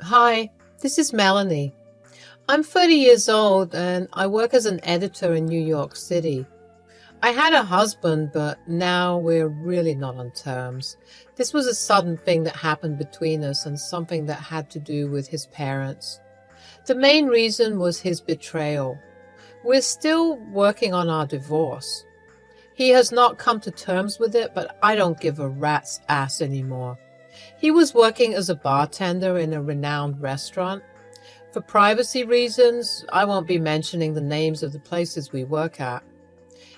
Hi, this is Melanie. I'm 30 years old and I work as an editor in New York City. I had a husband, but now we're really not on terms. This was a sudden thing that happened between us and something that had to do with his parents. The main reason was his betrayal. We're still working on our divorce. He has not come to terms with it, but I don't give a rat's ass anymore. He was working as a bartender in a renowned restaurant. For privacy reasons, I won't be mentioning the names of the places we work at.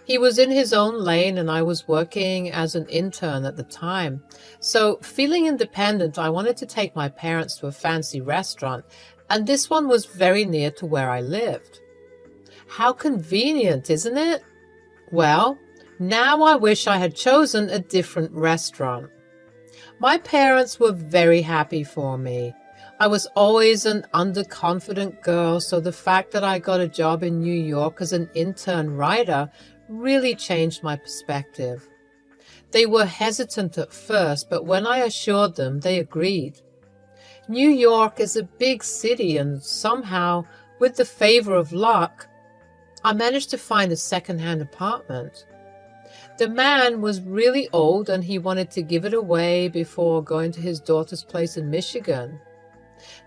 He was in his own lane and I was working as an intern at the time. So, feeling independent, I wanted to take my parents to a fancy restaurant, and this one was very near to where I lived. How convenient, isn't it? Well, now I wish I had chosen a different restaurant. My parents were very happy for me. I was always an underconfident girl, so the fact that I got a job in New York as an intern writer really changed my perspective. They were hesitant at first, but when I assured them, they agreed. New York is a big city, and somehow, with the favor of luck, I managed to find a second-hand apartment. The man was really old and he wanted to give it away before going to his daughter's place in Michigan.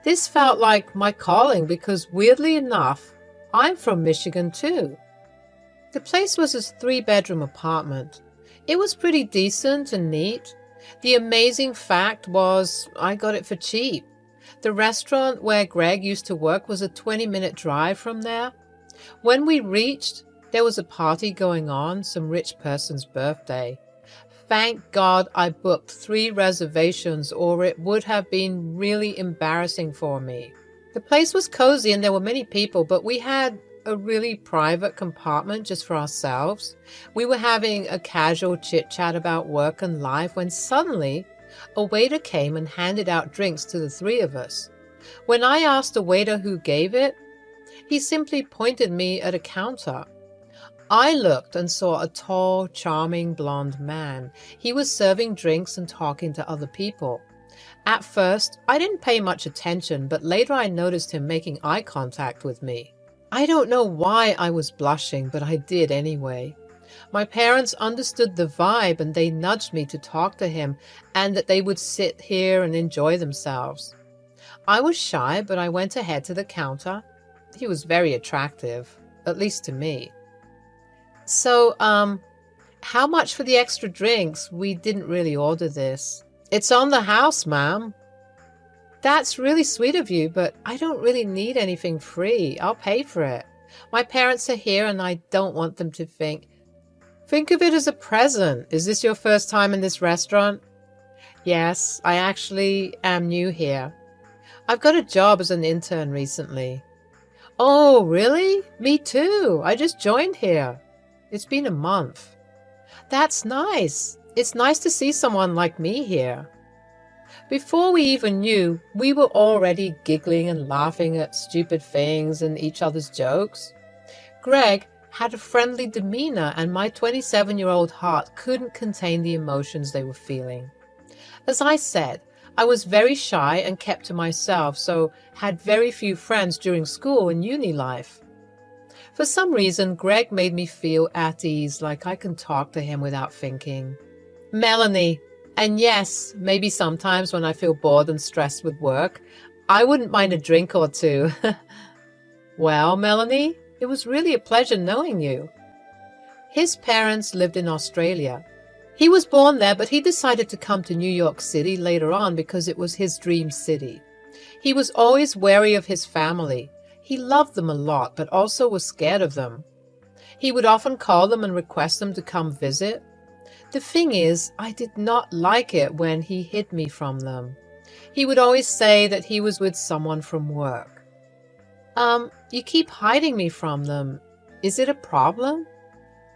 This felt like my calling because, weirdly enough, I'm from Michigan too. The place was a 3-bedroom apartment. It was pretty decent and neat. The amazing fact was I got it for cheap. The restaurant where Greg used to work was a 20-minute drive from there. When we reached, there was a party going on, some rich person's birthday. Thank God I booked 3 reservations or it would have been really embarrassing for me. The place was cozy and there were many people, but we had a really private compartment just for ourselves. We were having a casual chit-chat about work and life when suddenly a waiter came and handed out drinks to the 3 of us. When I asked the waiter who gave it, he simply pointed me at a counter. I looked and saw a tall, charming blonde man. He was serving drinks and talking to other people. At first, I didn't pay much attention, but later I noticed him making eye contact with me. I don't know why I was blushing, but I did anyway. My parents understood the vibe and they nudged me to talk to him and that they would sit here and enjoy themselves. I was shy, but I went ahead to the counter. He was very attractive, at least to me. So, how much for the extra drinks? We didn't really order this. It's on the house, ma'am. That's really sweet of you, but I don't really need anything free. I'll pay for it. My parents are here and I don't want them to think. Think of it as a present. Is this your first time in this restaurant? Yes, I actually am new here. I've got a job as an intern recently. Oh, really? Me too. I just joined here. It's been a month. That's nice. It's nice to see someone like me here. Before we even knew, we were already giggling and laughing at stupid things and each other's jokes. Greg had a friendly demeanor and my 27-year-old heart couldn't contain the emotions they were feeling. As I said, I was very shy and kept to myself, so had very few friends during school and uni life. For some reason, Greg made me feel at ease, like I can talk to him without thinking. Melanie, and yes, maybe sometimes when I feel bored and stressed with work, I wouldn't mind a drink or two. Well, Melanie, it was really a pleasure knowing you. His parents lived in Australia. He was born there, but he decided to come to New York City later on because it was his dream city. He was always wary of his family. He loved them a lot, but also was scared of them. He would often call them and request them to come visit. The thing is, I did not like it when he hid me from them. He would always say that he was with someone from work. You keep hiding me from them. Is it a problem?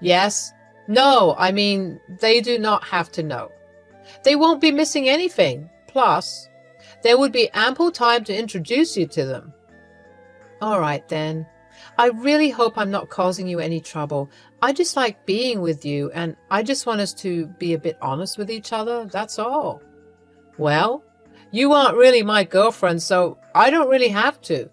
Yes. No, I mean, they do not have to know. They won't be missing anything. Plus, there would be ample time to introduce you to them. All right, then. I really hope I'm not causing you any trouble. I just like being with you, and I just want us to be a bit honest with each other, that's all. Well, you aren't really my girlfriend, so I don't really have to.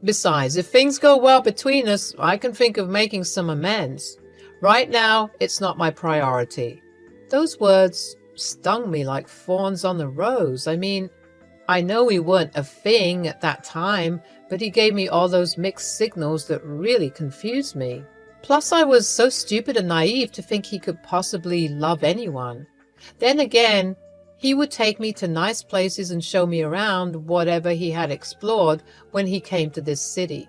Besides, if things go well between us, I can think of making some amends. Right now, it's not my priority." Those words stung me like thorns on the rose. I mean, I know we weren't a thing at that time, but he gave me all those mixed signals that really confused me. Plus, I was so stupid and naive to think he could possibly love anyone. Then again, he would take me to nice places and show me around whatever he had explored when he came to this city.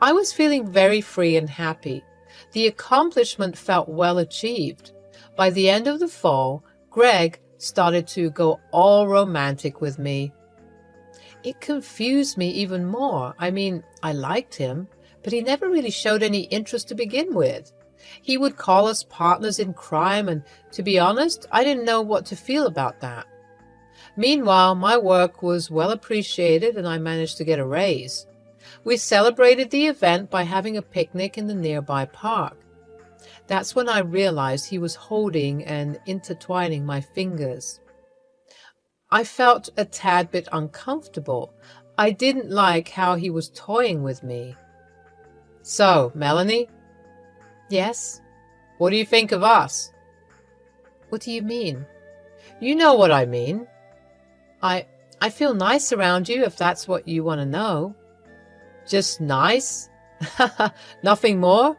I was feeling very free and happy. The accomplishment felt well achieved. By the end of the fall, Greg started to go all romantic with me. It confused me even more. I mean, I liked him, but he never really showed any interest to begin with. He would call us partners in crime, and to be honest, I didn't know what to feel about that. Meanwhile, my work was well appreciated and I managed to get a raise. We celebrated the event by having a picnic in the nearby park. That's when I realized he was holding and intertwining my fingers. I felt a tad bit uncomfortable. I didn't like how he was toying with me. "So, Melanie?" "Yes?" "What do you think of us?" "What do you mean?" "You know what I mean." I feel nice around you, if that's what you want to know." "Just nice? Nothing more?"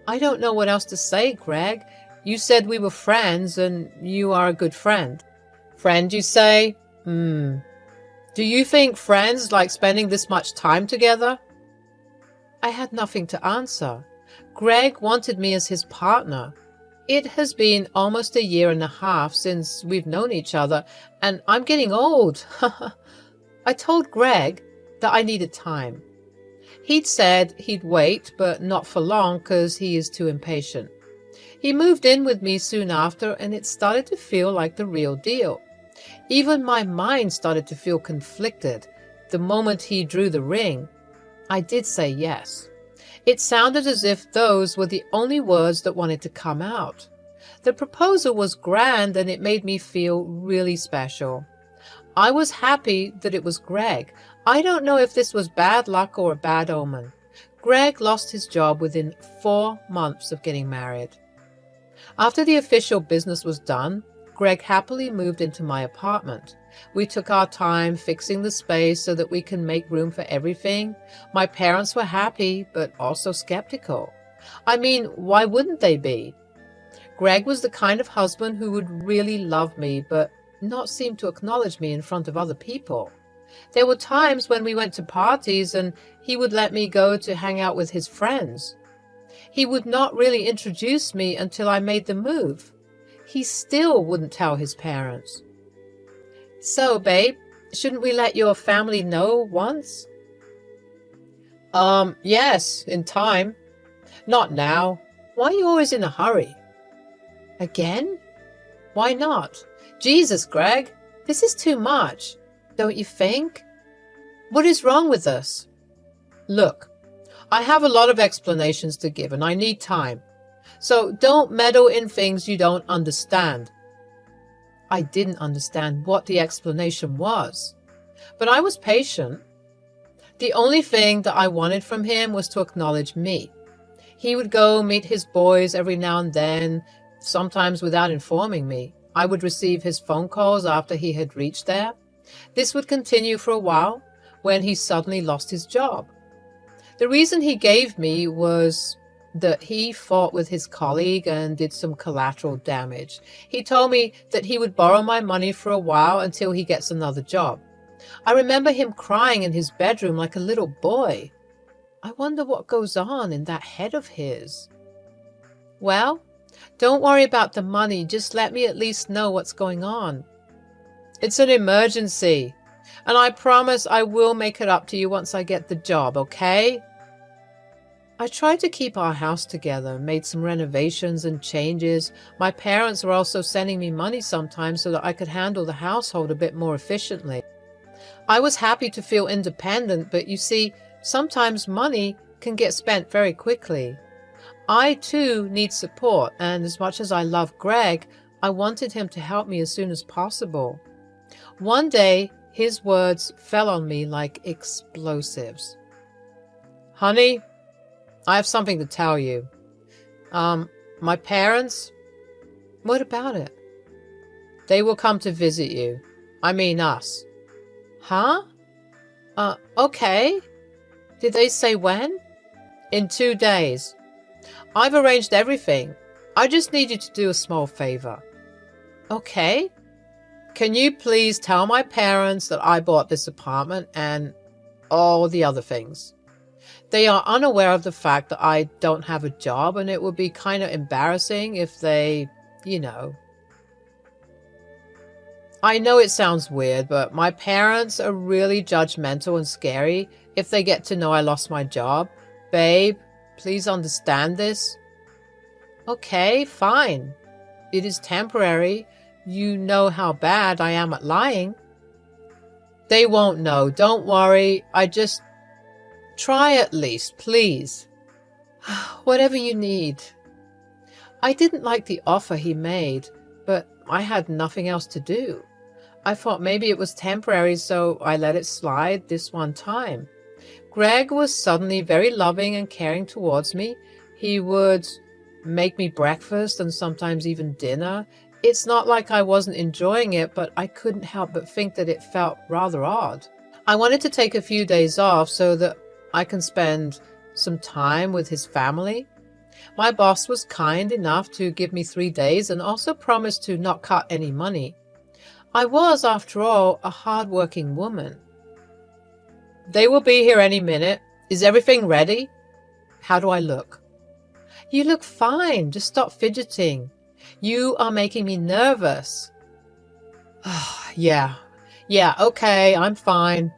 "I don't know what else to say, Greg. You said we were friends, and you are a good friend." "Friend, you say? Do you think friends like spending this much time together?" I had nothing to answer. Greg wanted me as his partner. It has been almost 1.5 years since we've known each other, and I'm getting old. I told Greg that I needed time. He'd said he'd wait, but not for long because he is too impatient. He moved in with me soon after, and it started to feel like the real deal. Even my mind started to feel conflicted the moment he drew the ring. I did say yes. It sounded as if those were the only words that wanted to come out. The proposal was grand and it made me feel really special. I was happy that it was Greg. I don't know if this was bad luck or a bad omen. Greg lost his job within 4 months of getting married. After the official business was done, Greg happily moved into my apartment. We took our time fixing the space so that we can make room for everything. My parents were happy, but also skeptical. I mean, why wouldn't they be? Greg was the kind of husband who would really love me, but not seem to acknowledge me in front of other people. There were times when we went to parties and he would let me go to hang out with his friends. He would not really introduce me until I made the move. He still wouldn't tell his parents. "So, babe, shouldn't we let your family know once?" Yes, in time. Not now. Why are you always in a hurry?" "Again? Why not? Jesus, Greg, this is too much, don't you think? What is wrong with us?" "Look, I have a lot of explanations to give and I need time. So don't meddle in things you don't understand." I didn't understand what the explanation was, but I was patient. The only thing that I wanted from him was to acknowledge me. He would go meet his boys every now and then, sometimes without informing me. I would receive his phone calls after he had reached there. This would continue for a while, when he suddenly lost his job. The reason he gave me was that he fought with his colleague and did some collateral damage. He told me that he would borrow my money for a while until he gets another job. I remember him crying in his bedroom like a little boy. I wonder what goes on in that head of his. "Well, don't worry about the money. Just let me at least know what's going on." "It's an emergency, and I promise I will make it up to you once I get the job, okay?" I tried to keep our house together, made some renovations and changes. My parents were also sending me money sometimes so that I could handle the household a bit more efficiently. I was happy to feel independent, but you see, sometimes money can get spent very quickly. I too need support, and as much as I love Greg, I wanted him to help me as soon as possible. One day, His words fell on me like explosives. Honey, I have something to tell you. My parents? What about it? They will come to visit you. I mean us. Huh? Okay. Did they say when? In 2 days. I've arranged everything. I just need you to do a small favor. Okay. Can you please tell my parents that I bought this apartment and all the other things? They are unaware of the fact that I don't have a job, and it would be kind of embarrassing if they, I know it sounds weird, but my parents are really judgmental and scary if they get to know I lost my job. Babe, please understand this. Okay, fine. It is temporary. You know how bad I am at lying. They won't know. Don't worry. I just... Try at least, please. Whatever you need. I didn't like the offer he made, but I had nothing else to do. I thought maybe it was temporary, so I let it slide this one time. Greg was suddenly very loving and caring towards me. He would make me breakfast and sometimes even dinner. It's not like I wasn't enjoying it, but I couldn't help but think that it felt rather odd. I wanted to take a few days off so that I can spend some time with his family. My boss was kind enough to give me 3 days and also promised to not cut any money. I was, after all, a hard-working woman. They will be here any minute. Is everything ready? How do I look? You look fine. Just stop fidgeting. You are making me nervous. Yeah, okay, I'm fine.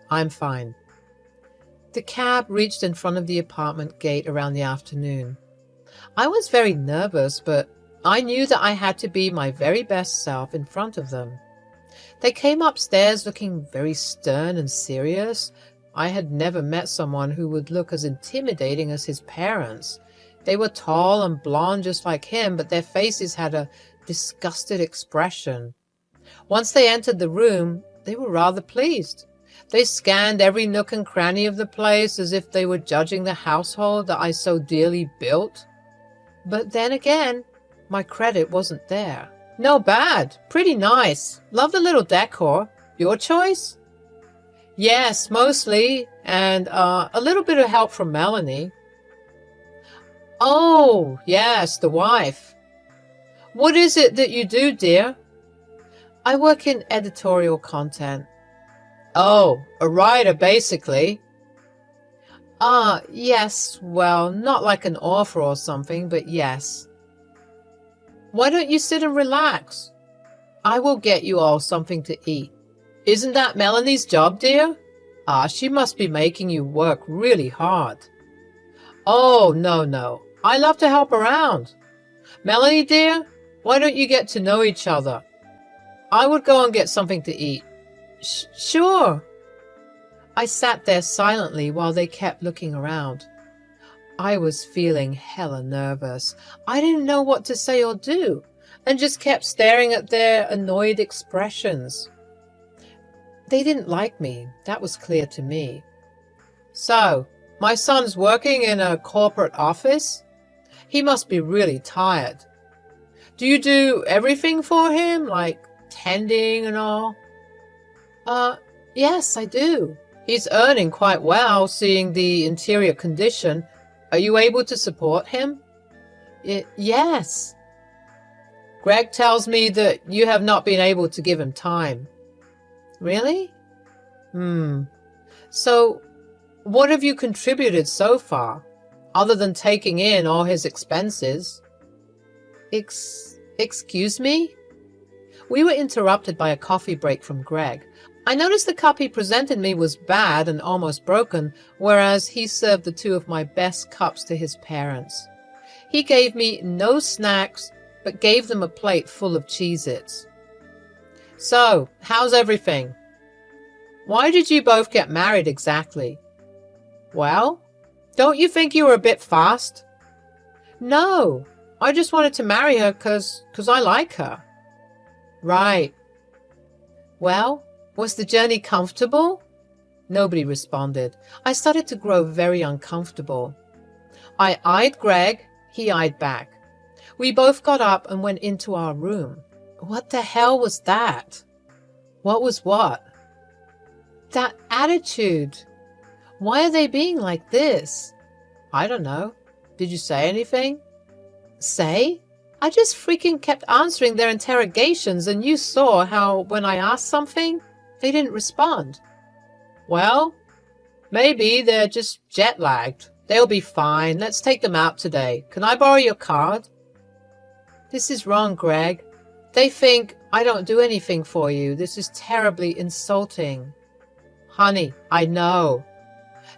The cab reached in front of the apartment gate around the afternoon. I was very nervous, but I knew that I had to be my very best self in front of them. They came upstairs looking very stern and serious. I had never met someone who would look as intimidating as his parents. They were tall and blonde just like him, but their faces had a disgusted expression. Once they entered the room, they were rather pleased. They scanned every nook and cranny of the place as if they were judging the household that I so dearly built. But then again, my credit wasn't there. No bad. Pretty nice. Love the little decor. Your choice? Yes, mostly. And a little bit of help from Melanie. Oh, yes, the wife. What is it that you do, dear? I work in editorial content. Oh, a writer, basically. Yes, well, not like an author or something, but yes. Why don't you sit and relax? I will get you all something to eat. Isn't that Melanie's job, dear? She must be making you work really hard. Oh, no. I love to help around. Melanie, dear, why don't you get to know each other? I would go and get something to eat. Sure. I sat there silently while they kept looking around. I was feeling hella nervous. I didn't know what to say or do, and just kept staring at their annoyed expressions. They didn't like me, that was clear to me. So, my son's working in a corporate office? He must be really tired. Do you do everything for him, like tending and all? Yes, I do. He's earning quite well, seeing the interior condition. Are you able to support him? Yes. Greg tells me that you have not been able to give him time. Really? So, what have you contributed so far, other than taking in all his expenses? Excuse me? We were interrupted by a coffee break from Greg. I noticed the cup he presented me was bad and almost broken, whereas he served the 2 of my best cups to his parents. He gave me no snacks, but gave them a plate full of Cheez-Its. So, how's everything? Why did you both get married exactly? Well, don't you think you were a bit fast? No, I just wanted to marry her 'cause I like her. Right. Well, Was the journey comfortable? Nobody responded. I started to grow very uncomfortable. I eyed Greg. He eyed back. We both got up and went into our room. What the hell was that? What was what? That attitude. Why are they being like this? I don't know. Did you say anything? Say? I just freaking kept answering their interrogations, and you saw how when I asked something, they didn't respond. Well, maybe they're just jet-lagged. They'll be fine. Let's take them out today. Can I borrow your card? This is wrong, Greg. They think I don't do anything for you. This is terribly insulting. Honey, I know.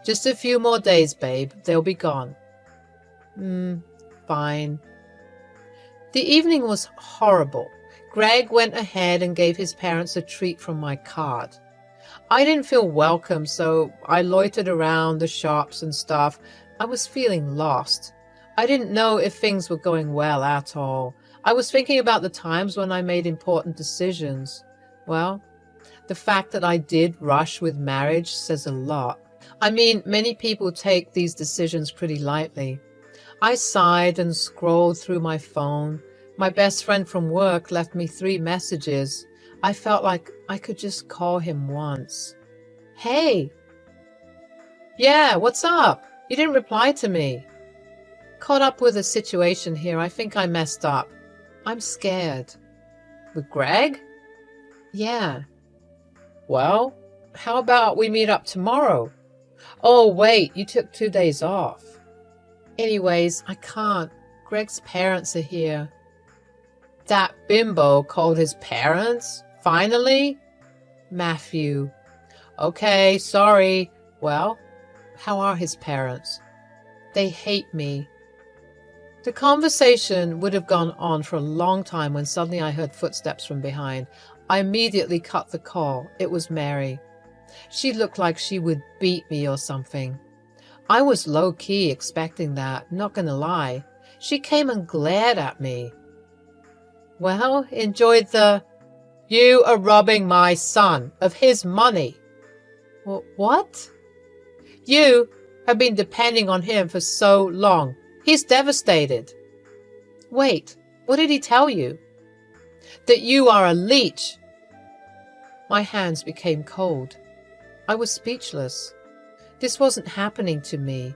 Just a few more days, babe. They'll be gone. Fine. The evening was horrible. Greg went ahead and gave his parents a treat from my card. I didn't feel welcome, so I loitered around the shops and stuff. I was feeling lost. I didn't know if things were going well at all. I was thinking about the times when I made important decisions. Well, the fact that I did rush with marriage says a lot. I mean, many people take these decisions pretty lightly. I sighed and scrolled through my phone. My best friend from work left me 3 messages. I felt like I could just call him once. Hey! Yeah, what's up? You didn't reply to me. Caught up with a situation here. I think I messed up. I'm scared. With Greg? Yeah. Well, how about we meet up tomorrow? Oh, wait, you took 2 days off. Anyways, I can't. Greg's parents are here. That bimbo called his parents? Finally? Matthew. Okay, sorry. Well, how are his parents? They hate me. The conversation would have gone on for a long time when suddenly I heard footsteps from behind. I immediately cut the call. It was Mary. She looked like she would beat me or something. I was low-key expecting that, not gonna lie. She came and glared at me. Well, enjoyed the... You are robbing my son of his money. What? You have been depending on him for so long. He's devastated. Wait, what did he tell you? That you are a leech. My hands became cold. I was speechless. This wasn't happening to me.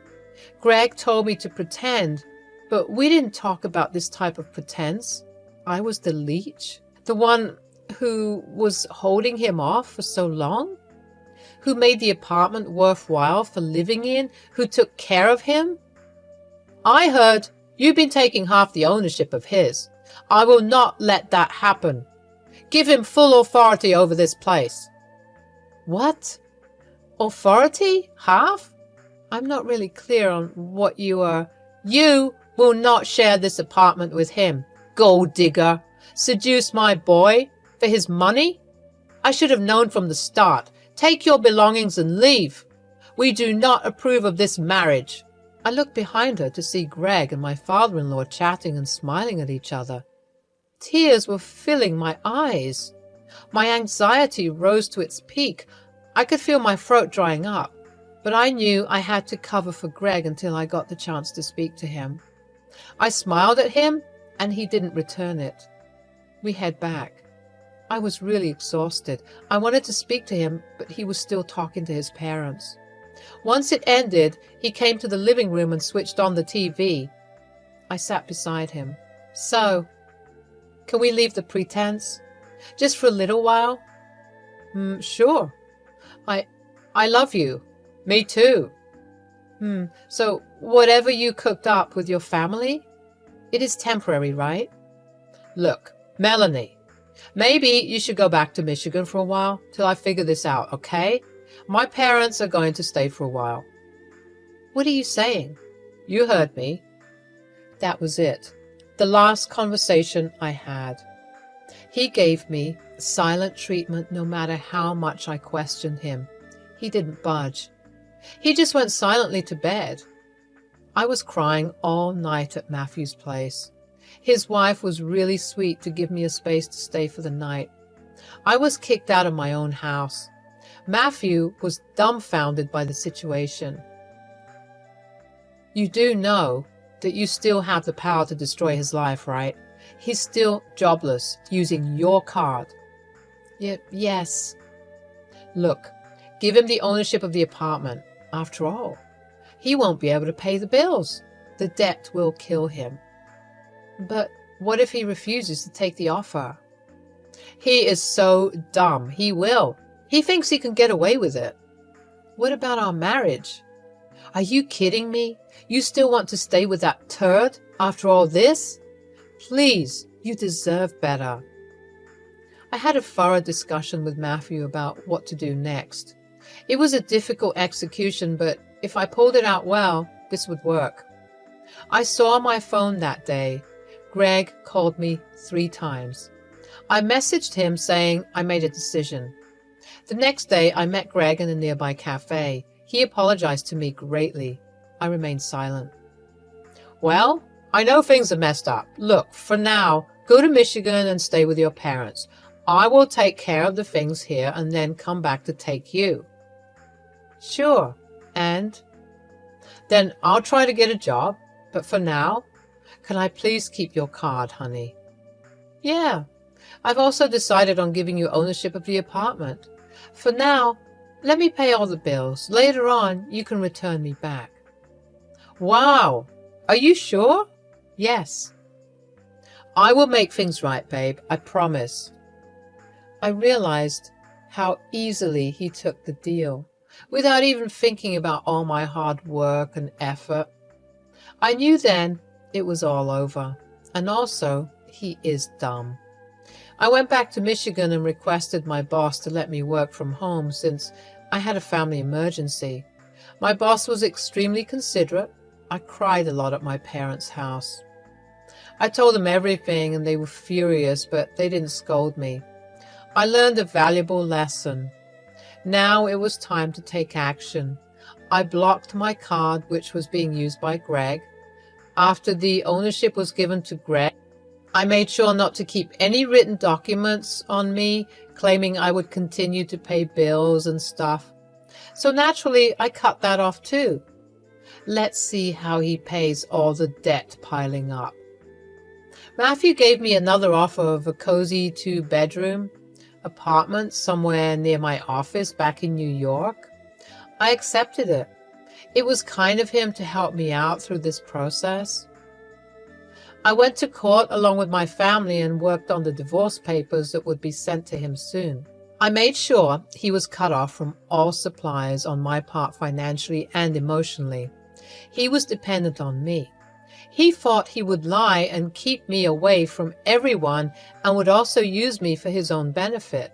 Greg told me to pretend, but we didn't talk about this type of pretense. I was the leech, the one who was holding him off for so long, who made the apartment worthwhile for living in, who took care of him. I heard you've been taking half the ownership of his. I will not let that happen. Give him full authority over this place. What? Authority? Half? I'm not really clear on what you are. You will not share this apartment with him. Gold digger. Seduce my boy for his money? I should have known from the start. Take your belongings and leave. We do not approve of this marriage. I looked behind her to see Greg and my father-in-law chatting and smiling at each other. Tears were filling my eyes. My anxiety rose to its peak. I could feel my throat drying up, but I knew I had to cover for Greg until I got the chance to speak to him. I smiled at him, and he didn't return it. We head back. I was really exhausted. I wanted to speak to him, but he was still talking to his parents. Once it ended, he came to the living room and switched on the TV. I sat beside him. So, can we leave the pretense? Just for a little while? Sure. I love you. Me too. So, whatever you cooked up with your family, it is temporary, right? Look, Melanie, maybe you should go back to Michigan for a while till I figure this out, okay? My parents are going to stay for a while. What are you saying? You heard me. That was it. The last conversation I had. He gave me silent treatment no matter how much I questioned him. He didn't budge. He just went silently to bed. I was crying all night at Matthew's place. His wife was really sweet to give me a space to stay for the night. I was kicked out of my own house. Matthew was dumbfounded by the situation. You do know that you still have the power to destroy his life, right? He's still jobless, using your card. Yes. Look, give him the ownership of the apartment. After all, he won't be able to pay the bills. The debt will kill him. But what if he refuses to take the offer? He is so dumb. He will. He thinks he can get away with it. What about our marriage? Are you kidding me? You still want to stay with that turd after all this? Please, you deserve better. I had a thorough discussion with Matthew about what to do next. It was a difficult execution, but if I pulled it out well, this would work. I saw my phone that day. Greg called me 3 times. I messaged him saying I made a decision. The next day, I met Greg in a nearby cafe. He apologized to me greatly. I remained silent. Well, I know things are messed up. Look, for now, go to Michigan and stay with your parents. I will take care of the things here and then come back to take you. Sure. And? Then I'll try to get a job. But for now, can I please keep your card, honey? Yeah. I've also decided on giving you ownership of the apartment. For now, let me pay all the bills. Later on, you can return me back. Wow! Are you sure? Yes. I will make things right, babe. I promise. I realized how easily he took the deal, without even thinking about all my hard work and effort. I knew then it was all over, and also he is dumb. I went back to Michigan and requested my boss to let me work from home since I had a family emergency. My boss was extremely considerate. I cried a lot at my parents' house. I told them everything and they were furious, but they didn't scold me. I learned a valuable lesson. Now it was time to take action. I blocked my card, which was being used by Greg. After the ownership was given to Greg, I made sure not to keep any written documents on me claiming I would continue to pay bills and stuff. So naturally, I cut that off too. Let's see how he pays all the debt piling up. Matthew gave me another offer of a cozy 2-bedroom apartment somewhere near my office back in New York. I accepted it. It was kind of him to help me out through this process. I went to court along with my family and worked on the divorce papers that would be sent to him soon. I made sure he was cut off from all supplies on my part financially and emotionally. He was dependent on me. He thought he would lie and keep me away from everyone and would also use me for his own benefit.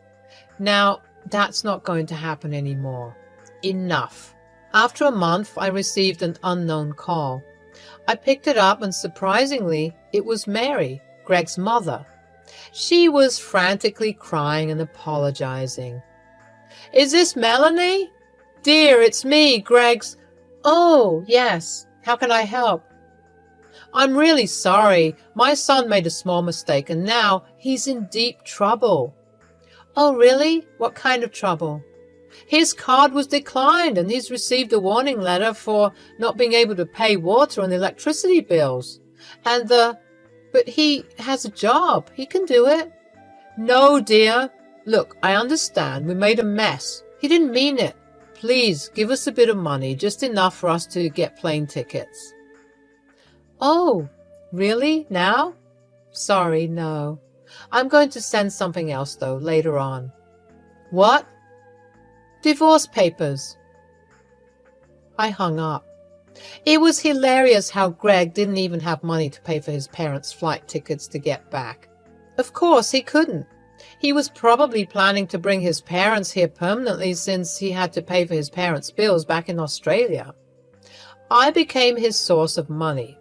Now, that's not going to happen anymore. Enough. After a month, I received an unknown call. I picked it up and surprisingly, it was Mary, Greg's mother. She was frantically crying and apologizing. Is this Melanie? Dear, it's me, Greg's. Oh, yes. How can I help? I'm really sorry. My son made a small mistake and now he's in deep trouble. Oh, really? What kind of trouble? His card was declined and he's received a warning letter for not being able to pay water and electricity bills. But he has a job. He can do it. No, dear. Look, I understand. We made a mess. He didn't mean it. Please, give us a bit of money, just enough for us to get plane tickets. Oh, really? Now? Sorry, no. I'm going to send something else, though, later on. What? Divorce papers. I hung up. It was hilarious how Greg didn't even have money to pay for his parents' flight tickets to get back. Of course, he couldn't. He was probably planning to bring his parents here permanently since he had to pay for his parents' bills back in Australia. I became his source of money.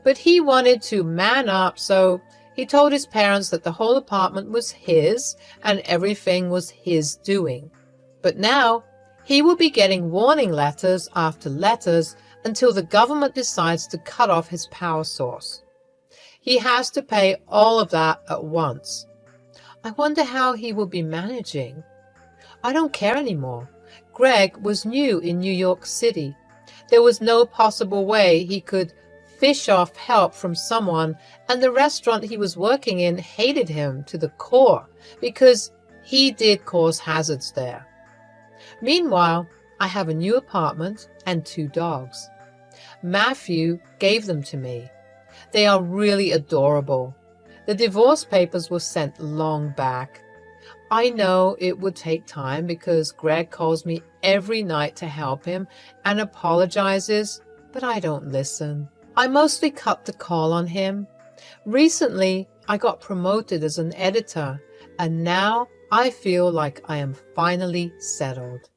But he wanted to man up, so he told his parents that the whole apartment was his and everything was his doing. But now, he will be getting warning letters after letters until the government decides to cut off his power source. He has to pay all of that at once. I wonder how he will be managing. I don't care anymore. Greg was new in New York City. There was no possible way he could fish off help from someone, and the restaurant he was working in hated him to the core because he did cause hazards there. Meanwhile, I have a new apartment and 2 dogs. Matthew gave them to me. They are really adorable. The divorce papers were sent long back. I know it would take time because Greg calls me every night to help him and apologizes, but I don't listen. I mostly cut the call on him. Recently, I got promoted as an editor, and now I feel like I am finally settled.